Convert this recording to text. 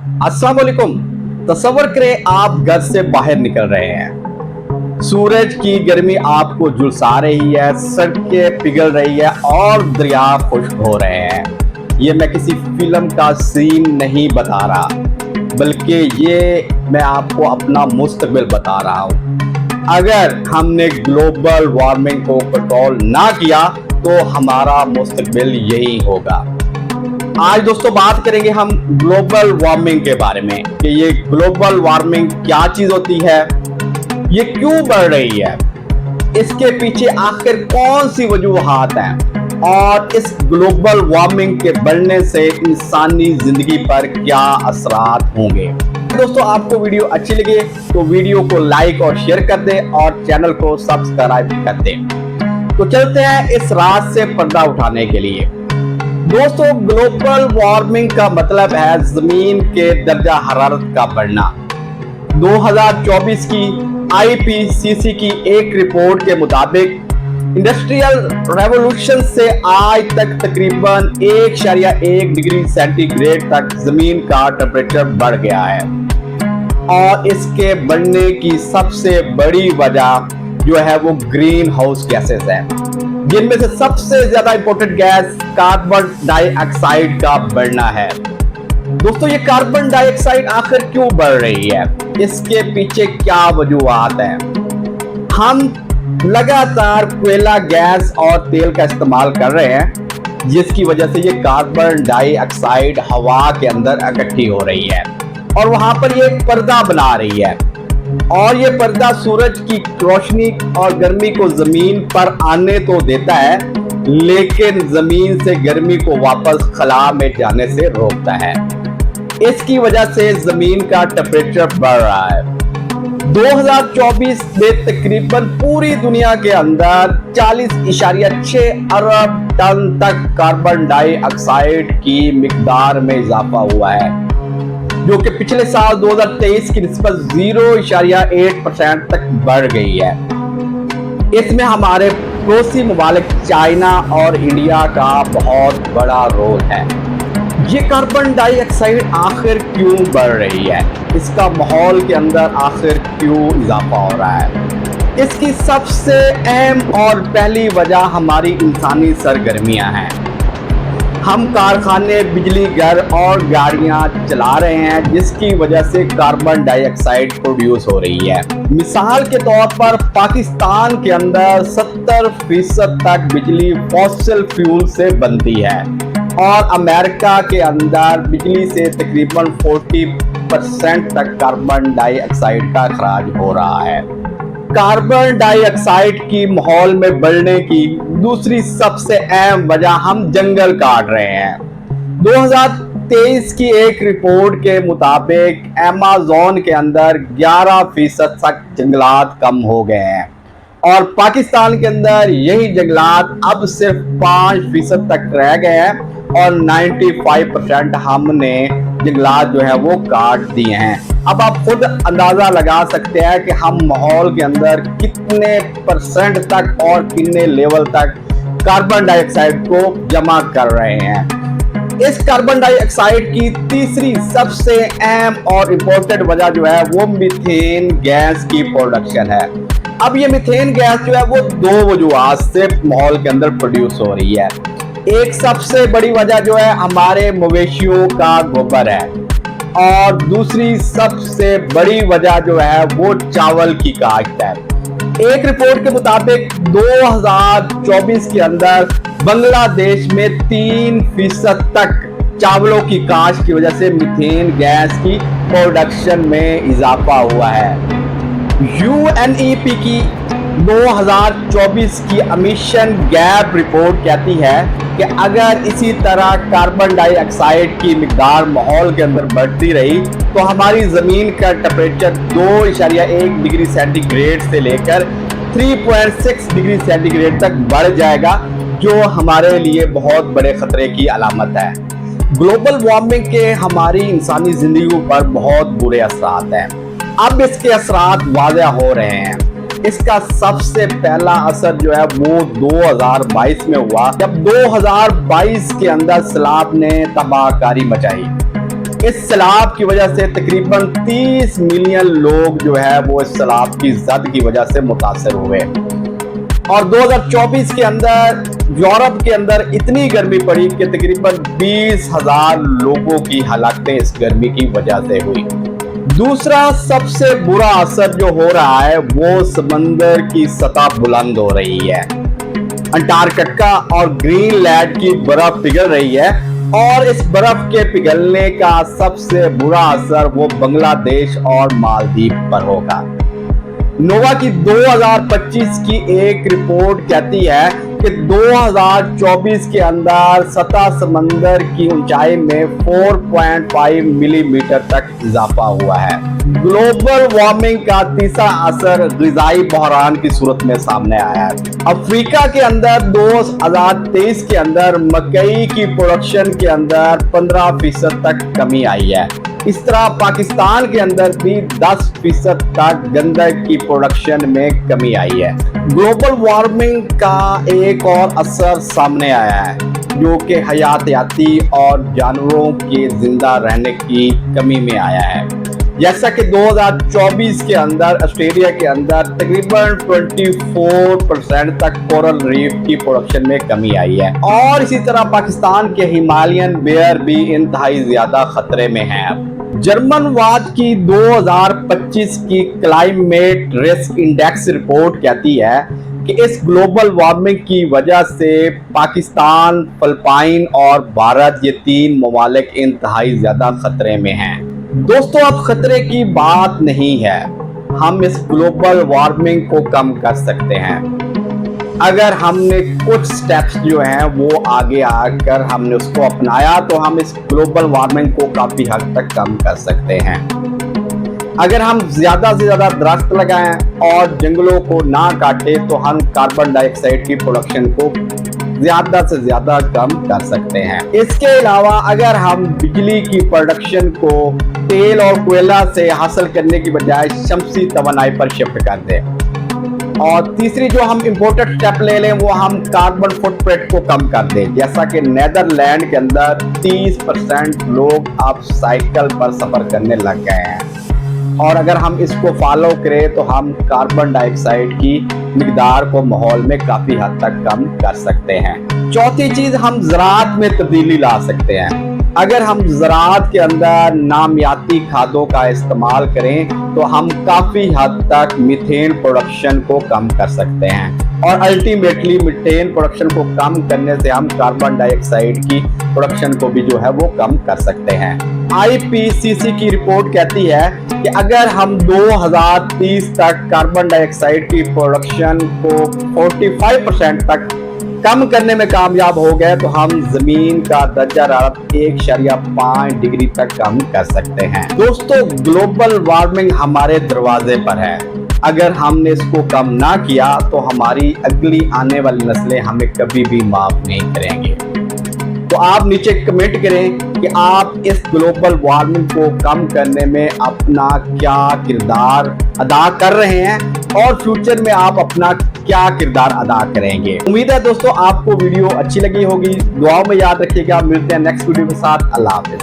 अस्सलाम वालेकुम। तसव्वुर करें आप घर से बाहर निकल रहे हैं, सूरज की गर्मी आपको झुलसा रही है, सड़कें पिघल रही है और दरिया खुश्क हो रहे हैं। ये मैं किसी फिल्म का सीन नहीं बता रहा, बल्कि ये मैं आपको अपना मुस्तकबिल बता रहा हूँ। अगर हमने ग्लोबल वार्मिंग को कंट्रोल ना किया तो हमारा मुस्तकबिल यही होगा। आज दोस्तों बात करेंगे हम ग्लोबल वार्मिंग के बारे में कि ये ग्लोबल वार्मिंग क्या चीज होती है, ये क्यों बढ़ रही है, इसके पीछे आखिर कौन सी वजूहात हैं और इस ग्लोबल वार्मिंग के बढ़ने से इंसानी जिंदगी पर क्या असरात होंगे। दोस्तों आपको वीडियो अच्छी लगे तो वीडियो को लाइक और शेयर कर दें और चैनल को सब्सक्राइब कर दें। तो चलते हैं इस रात से पर्दा उठाने के लिए। दोस्तों ग्लोबल वार्मिंग का मतलब है जमीन के दर्जा हरारत का बढ़ना। 2024 की आईपीसीसी की एक रिपोर्ट के मुताबिक इंडस्ट्रियल रेवोल्यूशन से आज तक तकरीबन 1.1 डिग्री सेंटीग्रेड तक जमीन का टेम्परेचर बढ़ गया है और इसके बढ़ने की सबसे बड़ी वजह जो है वो ग्रीन हाउस गैसेस है, जिनमें से सबसे ज्यादा इंपॉर्टेंट गैस कार्बन डाइऑक्साइड का बढ़ना है। दोस्तों ये कार्बन डाइऑक्साइड आखिर क्यों बढ़ रही है, इसके पीछे क्या वजूहात हैं। हम लगातार कोयला, गैस और तेल का इस्तेमाल कर रहे हैं, जिसकी वजह से ये कार्बन डाइऑक्साइड हवा के अंदर इकट्ठी हो रही है और वहां पर ये एक पर्दा बना रही है और ये पर्दा सूरज की रोशनी और गर्मी को जमीन पर आने तो देता है, लेकिन जमीन से गर्मी को वापस खला में जाने से रोकता है। इसकी वजह से जमीन का टेम्परेचर बढ़ रहा है। 2024 में तकरीबन पूरी दुनिया के अंदर 40.6 अरब टन तक कार्बन डाइऑक्साइड की मिकदार में इजाफा हुआ है, जो कि पिछले साल 2023 की निस्बत 0.8% तक बढ़ गई है। इसमें हमारे पड़ोसी मुमालिक चाइना और इंडिया का बहुत बड़ा रोल है। ये कार्बन डाइऑक्साइड आखिर क्यों बढ़ रही है, इसका माहौल के अंदर आखिर क्यों इजाफा हो रहा है। इसकी सबसे अहम और पहली वजह हमारी इंसानी सरगर्मियां हैं। हम कारखाने, बिजली घर और गाड़ियां चला रहे हैं, जिसकी वजह से कार्बन डाइऑक्साइड प्रोड्यूस हो रही है। मिसाल के तौर पर पाकिस्तान के अंदर 70% तक बिजली फॉसिल फ्यूल से बनती है और अमेरिका के अंदर बिजली से तकरीबन 40% तक कार्बन डाइऑक्साइड का अखराज हो रहा है। कार्बन डाइऑक्साइड की माहौल में बढ़ने की दूसरी सबसे अहम वजह हम जंगल काट रहे हैं। 2023 की एक रिपोर्ट के मुताबिक अमेज़न के अंदर 11% तक जंगलात कम हो गए हैं और पाकिस्तान के अंदर यही जंगलात अब सिर्फ 5% तक रह गए हैं और 95% हमने जंगलात जो है वो काट दिए हैं। अब आप खुद अंदाजा लगा सकते हैं कि हम माहौल के अंदर कितने परसेंट तक और कितने लेवल तक कार्बन डाइऑक्साइड को जमा कर रहे हैं। इस कार्बन डाइऑक्साइड की तीसरी सबसे अहम और इम्पोर्टेंट वजह जो है वो मीथेन गैस की प्रोडक्शन है। अब ये मीथेन गैस जो है वो दो वजूहात से माहौल के अंदर प्रोड्यूस हो रही है। एक सबसे बड़ी वजह जो है हमारे मवेशियों का गोबर है और दूसरी सबसे बड़ी वजह जो है वो चावल की काश्त है। एक रिपोर्ट के मुताबिक 2024 के अंदर बांग्लादेश में 3% तक चावलों की काश्त की वजह से मीथेन गैस की प्रोडक्शन में इजाफा हुआ है। यूएनईपी की 2024 की एमिशन गैप रिपोर्ट कहती है कि अगर इसी तरह कार्बन डाइऑक्साइड की मिकदार माहौल के अंदर बढ़ती रही तो हमारी ज़मीन का टेम्परेचर 2.1 डिग्री सेंटीग्रेड से लेकर 3.6 डिग्री सेंटीग्रेड तक बढ़ जाएगा, जो हमारे लिए बहुत बड़े खतरे की अलामत है। ग्लोबल वार्मिंग के हमारी इंसानी जिंदगी पर बहुत बुरे असरात हैं। अब इसके असरात वाज़ह हो रहे हैं। इसका सबसे पहला असर जो है वो 2022 में हुआ, जब 2022 के अंदर सैलाब ने तबाहकारी मचाई इस सैलाब की वजह से तकरीबन 30 मिलियन लोग जो है वो इस सैलाब की जद की वजह से मुतासर हुए। और 2024 के अंदर यूरोप के अंदर इतनी गर्मी पड़ी कि तकरीबन 20,000 लोगों की हलाकतें इस गर्मी की वजह से हुई। दूसरा सबसे बुरा असर जो हो रहा है वो समंदर की सतह बुलंद हो रही है। अंटार्कटिका और ग्रीनलैंड की बर्फ पिघल रही है और इस बर्फ के पिघलने का सबसे बुरा असर वो बांग्लादेश और मालदीव पर होगा। नोवा की 2025 की एक रिपोर्ट कहती है कि 2024 के अंदर सतह समंदर की ऊंचाई में 4.5 मिलीमीटर तक इजाफा हुआ है। ग्लोबल वार्मिंग का तीसरा असर ग़िज़ाई बहरान की सूरत में सामने आया है। अफ्रीका के अंदर 2023 के अंदर मकई की प्रोडक्शन के अंदर 15% तक कमी आई है। इस तरह पाकिस्तान के अंदर भी 10% तक गंदक की प्रोडक्शन में कमी आई है। ग्लोबल वार्मिंग का एक और असर सामने आया है जो कि हयातियाती और जानवरों के जिंदा रहने की कमी में आया है। जैसा कि 2024 के अंदर ऑस्ट्रेलिया के अंदर तकरीबन 24% तक कोरल रीफ की प्रोडक्शन में कमी आई है। और इसी तरह पाकिस्तान के हिमालयन बेयर भी इंतहाई ज्यादा खतरे में हैं। जर्मन वाच की 2025 की क्लाइमेट रिस्क इंडेक्स रिपोर्ट कहती है कि इस ग्लोबल वार्मिंग की वजह से पाकिस्तान, फिलिपाइन और भारत ये 3 ममालिक इंतहाई ज्यादा खतरे में हैं। दोस्तों अब खतरे की बात नहीं है, हम इस ग्लोबल वार्मिंग को कम कर सकते हैं अगर हमने कुछ स्टेप्स जो हैं वो आगे आकर हमने उसको अपनाया तो हम इस ग्लोबल वार्मिंग को काफी हद तक कम कर सकते हैं। अगर हम ज्यादा से ज्यादा दरख्त लगाएं और जंगलों को ना काटें तो हम कार्बन डाइऑक्साइड की प्रोडक्शन को ज्यादा से ज्यादा कम कर सकते हैं। इसके अलावा अगर हम बिजली की प्रोडक्शन को तेल और कोयला से हासिल करने की बजाय शमसी तवानाई पर शिफ्ट कर दें। और तीसरी जो हम इम्पोर्टेड स्टेप ले लें वो हम कार्बन फुटप्रिंट को कम कर दें। जैसा कि नीदरलैंड के अंदर 30% लोग अब साइकिल पर सफर करने लग गए हैं। और अगर हम इसको फॉलो करें तो हम कार्बन डाइऑक्साइड की मिकदार को माहौल में काफी हद तक कम कर सकते हैं। चौथी चीज हम ज़राअत में तब्दीली ला सकते हैं। अगर हम ज़राअत के अंदर नामियाती खादों का इस्तेमाल करें तो हम काफी हद तक मीथेन प्रोडक्शन को कम कर सकते हैं और अल्टीमेटली मीथेन प्रोडक्शन को कम करने से हम कार्बन डाइऑक्साइड की प्रोडक्शन को भी जो है वो कम कर सकते हैं। IPCC की रिपोर्ट कहती है कि अगर हम 2030 तक कार्बन डाइऑक्साइड की प्रोडक्शन को 45% तक कम करने में कामयाब हो गए तो हम जमीन का दर्जा हरारत 1.5 डिग्री तक कम कर सकते हैं। दोस्तों ग्लोबल वार्मिंग हमारे दरवाजे पर है। अगर हमने इसको कम ना किया तो हमारी अगली आने वाली नस्लें हमें कभी भी माफ नहीं करेंगे। तो आप नीचे कमेंट करें कि आप इस ग्लोबल वार्मिंग को कम करने में अपना क्या किरदार अदा कर रहे हैं और फ्यूचर में आप अपना क्या किरदार अदा करेंगे। उम्मीद है दोस्तों आपको वीडियो अच्छी लगी होगी। दुआओं में याद रखिएगा। मिलते हैं नेक्स्ट वीडियो के साथ। अल्लाह हाफिज।